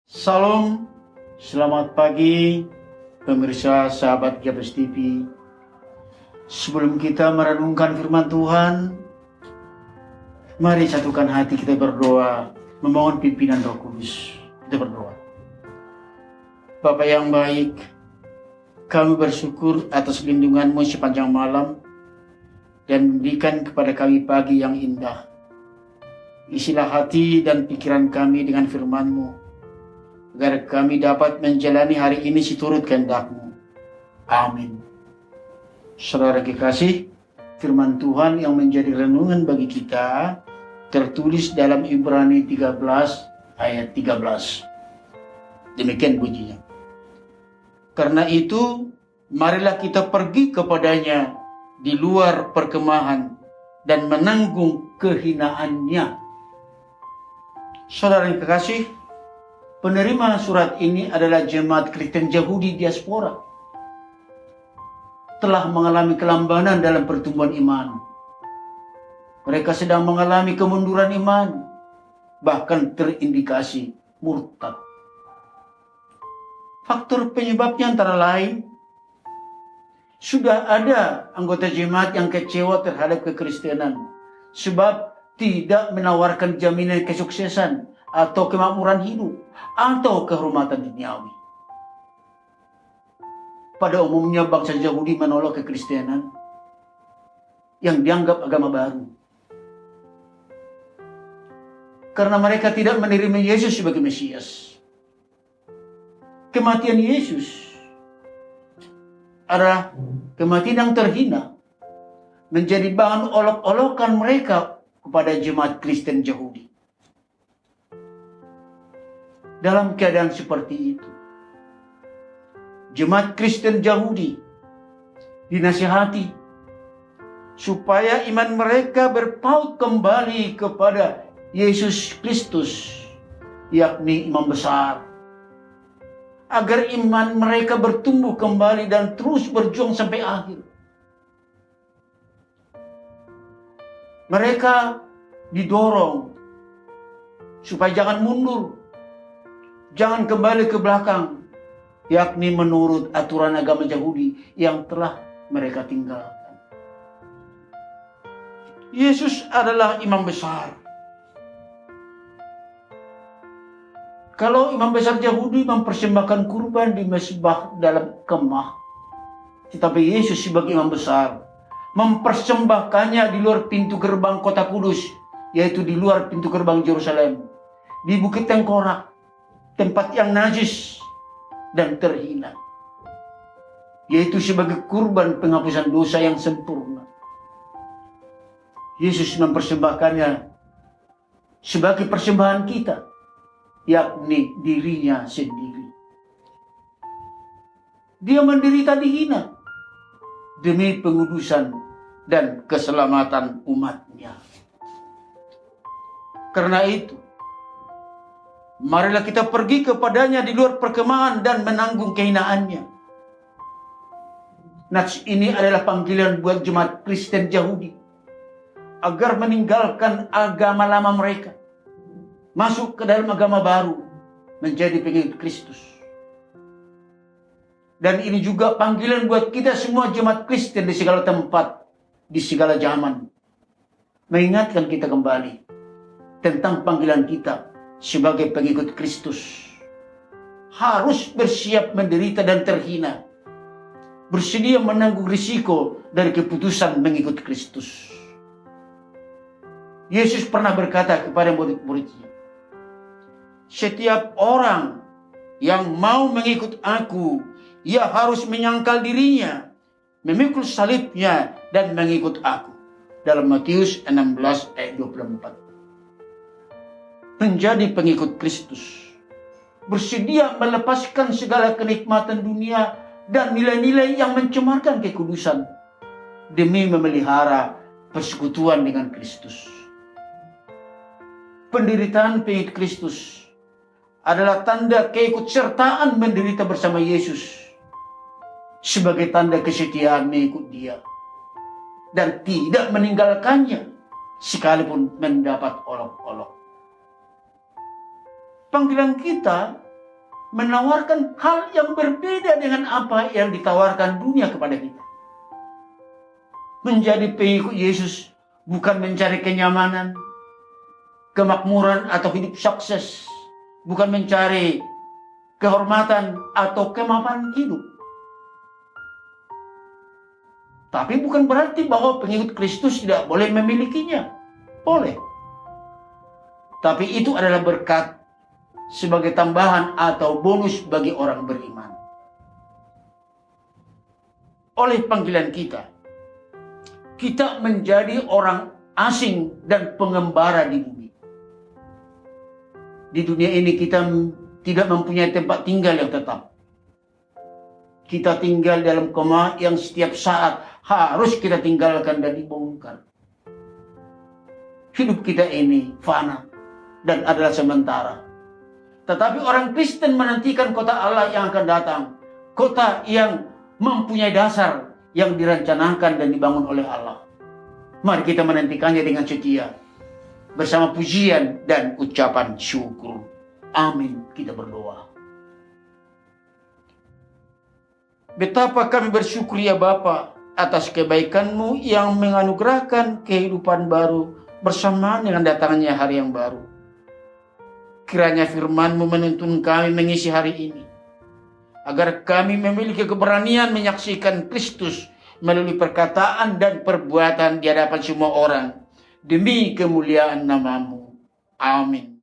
Salam, selamat pagi pemirsa sahabat Gabus TV. Sebelum kita merenungkan firman Tuhan, mari satukan hati kita berdoa, memohon pimpinan Roh Kudus. Kita berdoa. Bapa yang baik, kami bersyukur atas lindungan-Mu sepanjang malam dan memberikan kepada kami pagi yang indah. Isilah hati dan pikiran kami dengan firman-Mu, agar kami dapat menjalani hari ini seturut kehendak-Mu. Amin. Saudara kekasih, firman Tuhan yang menjadi renungan bagi kita tertulis dalam Ibrani 13 ayat 13. Demikian bunyinya. Karena itu, marilah kita pergi kepadanya di luar perkemahan dan menanggung kehinaannya. Saudara yang kekasih, penerima surat ini adalah jemaat Kristen Yahudi diaspora. Telah mengalami kelambanan dalam pertumbuhan iman. Mereka sedang mengalami kemunduran iman, bahkan terindikasi murtad. Faktor penyebabnya antara lain, sudah ada anggota jemaat yang kecewa terhadap kekristenan, sebab tidak menawarkan jaminan kesuksesan atau kemakmuran hidup, atau kehormatan duniawi. Pada umumnya bangsa Yahudi menolak kekristenan yang dianggap agama baru, karena mereka tidak menerima Yesus sebagai Mesias. Kematian Yesus adalah kematian yang terhina, menjadi bahan olok-olokan mereka kepada jemaat Kristen Yahudi. Dalam keadaan seperti itu, jemaat Kristen Yahudi dinasihati supaya iman mereka berpaut kembali kepada Yesus Kristus, yakni imam besar, agar iman mereka bertumbuh kembali dan terus berjuang sampai akhir. Mereka didorong supaya jangan mundur, jangan kembali ke belakang, yakni menurut aturan agama Yahudi yang telah mereka tinggalkan. Yesus adalah imam besar. Kalau imam besar Yahudi mempersembahkan kurban di mezbah dalam kemah, tetapi Yesus sebagai imam besar mempersembahkannya di luar pintu gerbang kota kudus, yaitu di luar pintu gerbang Yerusalem, di bukit tengkorak, tempat yang najis dan terhina, yaitu sebagai kurban penghapusan dosa yang sempurna. Yesus mempersembahkannya sebagai persembahan kita, yakni dirinya sendiri. Dia menderita dihina demi pengudusan dan keselamatan umatnya. Karena itu, marilah kita pergi kepadanya di luar perkemahan dan menanggung kehinaannya. Nats ini adalah panggilan buat jemaat Kristen Yahudi agar meninggalkan agama lama mereka, masuk ke dalam agama baru, menjadi pengikut Kristus. Dan ini juga panggilan buat kita semua jemaat Kristen di segala tempat, di segala zaman, mengingatkan kita kembali tentang panggilan kita sebagai pengikut Kristus. Harus bersiap menderita dan terhina, bersedia menanggung risiko dari keputusan mengikut Kristus. Yesus pernah berkata kepada murid-muridnya, setiap orang yang mau mengikut aku, ia harus menyangkal dirinya, memikul salibnya, dan mengikut aku. Dalam Matius 16 ayat 24. Menjadi pengikut Kristus, bersedia melepaskan segala kenikmatan dunia dan nilai-nilai yang mencemarkan kekudusan demi memelihara persekutuan dengan Kristus. Penderitaan pengikut Kristus adalah tanda keikutsertaan menderita bersama Yesus, sebagai tanda kesetiaan mengikut Dia dan tidak meninggalkannya sekalipun mendapat olok-olok. Panggilan kita menawarkan hal yang berbeda dengan apa yang ditawarkan dunia kepada kita. Menjadi pengikut Yesus bukan mencari kenyamanan, kemakmuran atau hidup sukses, bukan mencari kehormatan atau kemapanan hidup. Tapi bukan berarti bahwa pengikut Kristus tidak boleh memilikinya. Boleh. Tapi itu adalah berkat sebagai tambahan atau bonus bagi orang beriman. Oleh panggilan kita menjadi orang asing dan pengembara di bumi. Di dunia ini kita tidak mempunyai tempat tinggal yang tetap. Kita tinggal dalam kemah yang setiap saat harus kita tinggalkan dan dibongkar. Hidup kita ini fana dan adalah sementara. Tetapi orang Kristen menantikan kota Allah yang akan datang. Kota yang mempunyai dasar yang direncanakan dan dibangun oleh Allah. Mari kita menantikannya dengan setia. Bersama pujian dan ucapan syukur. Amin. Kita berdoa. Betapa kami bersyukur ya Bapa atas kebaikan-Mu yang menganugerahkan kehidupan baru bersamaan dengan datangnya hari yang baru. Kiranya firman-Mu menuntun kami mengisi hari ini, agar kami memiliki keberanian menyaksikan Kristus melalui perkataan dan perbuatan di hadapan semua orang, demi kemuliaan nama-Mu. Amin.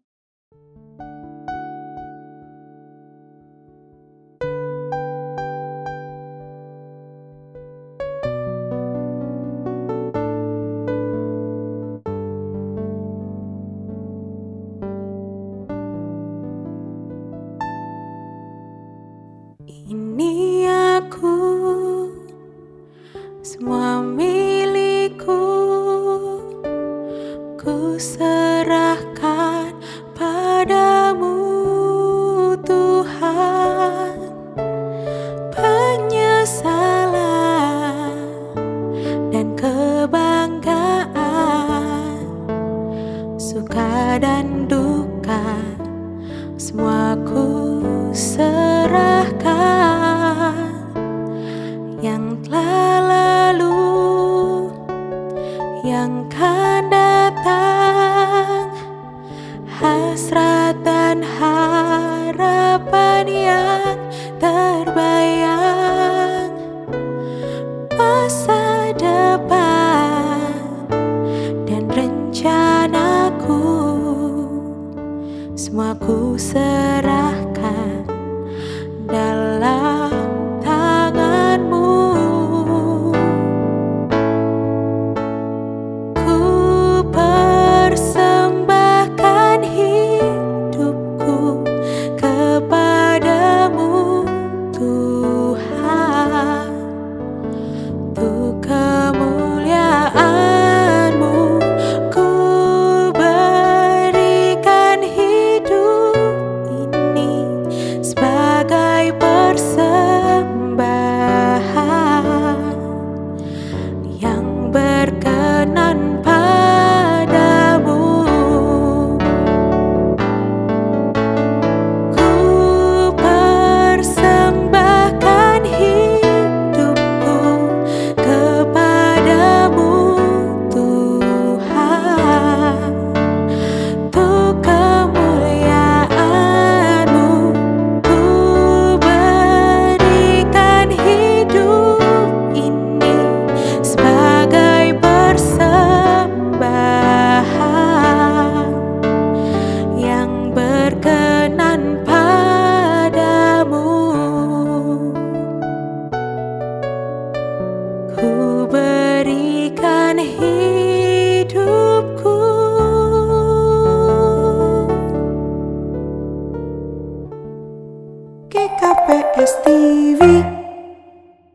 Ini aku, semua milikku, ku serahkan padamu Tuhan. Penyesalan dan kebanggaan, suka dan duka, semua ku serahkan. Yang telah lalu, yang kan datang, hasrat dan harapan yang terbayang, masa depan dan rencanaku, semua ku serahkan.